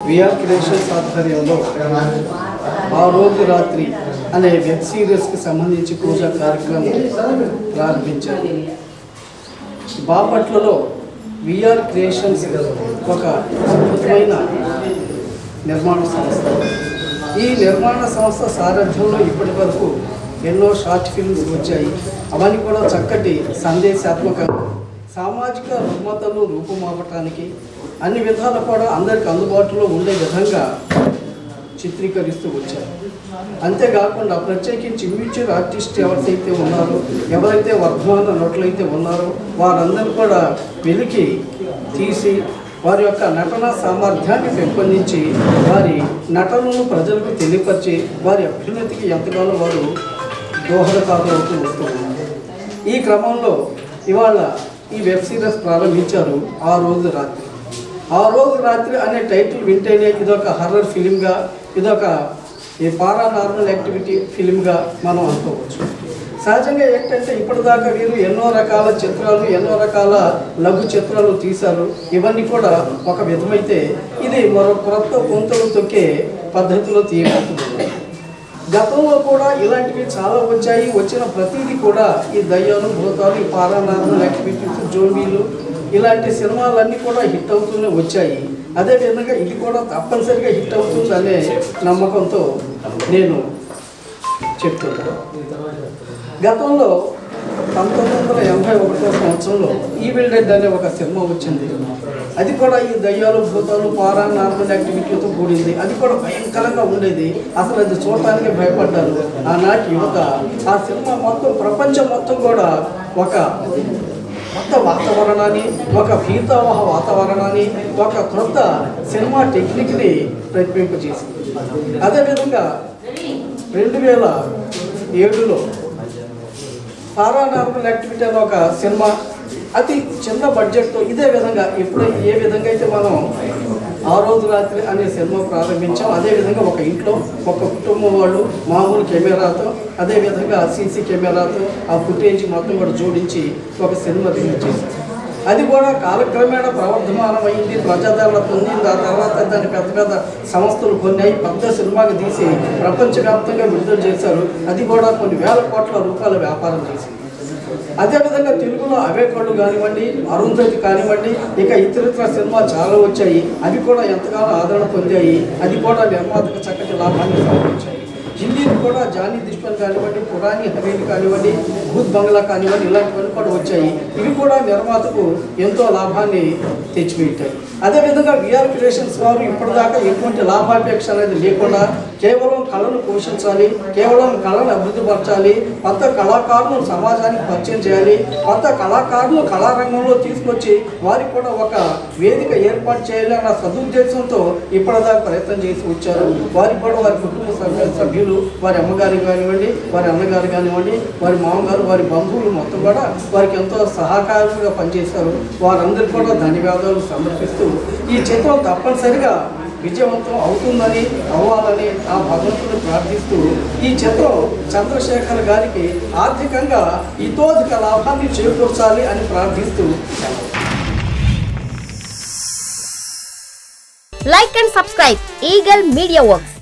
VR creations ఆధ్వర్యంలో ఆ రోజు రాత్రి అనే వెబ్ సిరీస్కి సంబంధించి పూజా కార్యక్రమం ప్రారంభించారు. బాపట్లలో విఆర్ క్రియేషన్స్ ఒక అద్భుతమైన నిర్మాణ సంస్థ. ఈ నిర్మాణ సంస్థ సారథ్యంలో ఇప్పటి వరకు ఎన్నో షార్ట్ ఫిల్మ్స్ వచ్చాయి. అవన్నీ కూడా చక్కటి సందేశాత్మకంగా సామాజిక రుగ్మతలు రూపుమాపటానికి అన్ని విధాలు కూడా అందరికి అందుబాటులో ఉండే విధంగా చిత్రీకరిస్తూ వచ్చారు. అంతేకాకుండా ప్రత్యేకించి ఇమ్యూచర్ ఆర్టిస్ట్ ఎవరైతే ఉన్నారో, ఎవరైతే వర్ధమాన నటులైతే ఉన్నారో వారందరూ కూడా వెలికి తీసి వారి యొక్క నటన సామర్థ్యాన్ని పెంపొందించి వారి నటనను ప్రజలకు తెలియపరిచి వారి అభ్యున్నతికి ఎంతగానో వారు దోహదకారులు అవుతూ వస్తున్నారు. ఈ క్రమంలో ఇవాళ ఈ వెబ్ సిరీస్ ప్రారంభించారు ఆ రోజు రాత్రి. ఆ రోజు రాత్రి అనే టైటిల్ వింటేనే ఇదొక హర్రర్ ఫిలింగా, ఇదొక పారానార్మల్ యాక్టివిటీ ఫిలింగా మనం అనుకోవచ్చు. సహజంగా ఏంటంటే ఇప్పటిదాకా వీరు ఎన్నో రకాల చిత్రాలు, ఎన్నో రకాల లఘు చిత్రాలు తీశారు. ఇవన్నీ కూడా ఒక విధమైతే ఇది మరో క్రొత్త పొంతలు తొక్కే పద్ధతిలో తీయబడుతుంది. గతంలో కూడా ఇలాంటివి చాలా వచ్చాయి. వచ్చిన ప్రతిదీ కూడా ఈ దయ్యాలు, భూతాలు, ఈ పారానార్మల్ యాక్టివిటీస్, జోంబీలు ఇలాంటి సినిమాలన్నీ కూడా హిట్ అవుతూనే వచ్చాయి. అదేవిధంగా ఇది కూడా తప్పనిసరిగా హిట్ అవుతుందనే నమ్మకంతో నేను చెప్తున్నాను. గతంలో 1981 సంవత్సరంలో ఈవిల్ డెడ్ అనే ఒక సినిమా వచ్చింది. అది కూడా ఈ దయ్యాలు, భూతాలు, పారానార్మల్ యాక్టివిటీతో కూడింది. అది కూడా భయంకరంగా ఉండేది. అసలు అది చూడటానికి భయపడ్డారు ఆనాటి యువత. ఆ సినిమా మొత్తం ప్రపంచం మొత్తం కూడా ఒక కొత్త వాతావరణాన్ని, ఒక భీతావహ వాతావరణాన్ని, ఒక కొత్త సినిమా టెక్నిక్ని ప్రతిబింబచేసింది. అదేవిధంగా 2007లో పారానార్మల్ యాక్టివిటీ అనే ఒక సినిమా అతి చిన్న బడ్జెట్తో ఇదే విధంగా ఇప్పుడు ఏ విధంగా అయితే మనం ఆ రోజు రాత్రి అనే సినిమా ప్రారంభించాం, అదేవిధంగా ఒక ఇంట్లో ఒక కుటుంబం వాళ్ళు మామూలు కెమెరాతో, అదేవిధంగా సీసీ కెమెరాతో ఆ ఫుటేజ్ మొత్తం కూడా జోడించి ఒక సినిమా రిలీజ్ చేశారు. అది కూడా కాలక్రమేణా ప్రవర్ధమానమైంది, ప్రజాదరణ పొందింది. ఆ తర్వాత దాన్ని పెద్ద పెద్ద సంస్థలు కొన్నాయి, పెద్ద సినిమాకి తీసి ప్రపంచవ్యాప్తంగా విడుదల చేశారు. అది కూడా కొన్ని వేల కోట్ల రూపాయల వ్యాపారం చేసింది. అదేవిధంగా తెలుగులో అవే కళ్ళు కానివ్వండి, అరుంధతి కానివ్వండి, ఇక ఇతరితర సినిమాలు చాలా వచ్చాయి. అవి కూడా ఎంతగానో ఆదరణ పొందాయి. అది కూడా నిర్మాతకు చక్కటి లాభాన్ని సమకూర్చాయి. హిందీని కూడా జానీ దుష్మన్ కానివ్వండి, పురాణి హవేలి కానివ్వండి, భూత్ బంగ్లా కానివ్వండి, ఇలాంటివన్నీ కూడా వచ్చాయి. ఇవి కూడా నిర్మాతకు ఎంతో లాభాన్ని తెచ్చిపెట్టాయి. అదేవిధంగా విఆర్ క్రియేషన్స్ వారు ఇప్పటిదాకా ఎటువంటి లాభాపేక్ష అనేది లేకుండా కేవలం కళను పోషించాలి, కేవలం కళను అభివృద్ధిపరచాలి, కొత్త కళాకారులను సమాజానికి పరిచయం చేయాలి, కొత్త కళాకారులు కళారంగంలో తీసుకొచ్చి వారికి కూడా ఒక వేదిక ఏర్పాటు చేయాలి అన్న సదుద్దేశంతో ఇప్పటిదాకా ప్రయత్నం చేసి వచ్చారు. వారికి కూడా వారి కుటుంబ సభ్యులు, వారి అమ్మగారు కానివ్వండి, వారి అన్నగారు కానివ్వండి, వారి మామగారు, వారి బంధువులు మొత్తం కూడా వారికి ఎంతో సహకారంగా పనిచేశారు. వారందరికీ కూడా ధన్యవాదాలు సమర్పిస్తూ ఈ చిత్రం తప్పనిసరిగా విజయవంతం అవుతుందని, అవ్వాలని ఆ భగవంతుని ప్రార్థిస్తూ ఈ చిత్రం చంద్రశేఖర్ గారికి ఆర్థికంగా ఇతోధిక లాభాన్ని చేకూర్చాలి అని ప్రార్థిస్తూ Like and subscribe Eagle Media Works.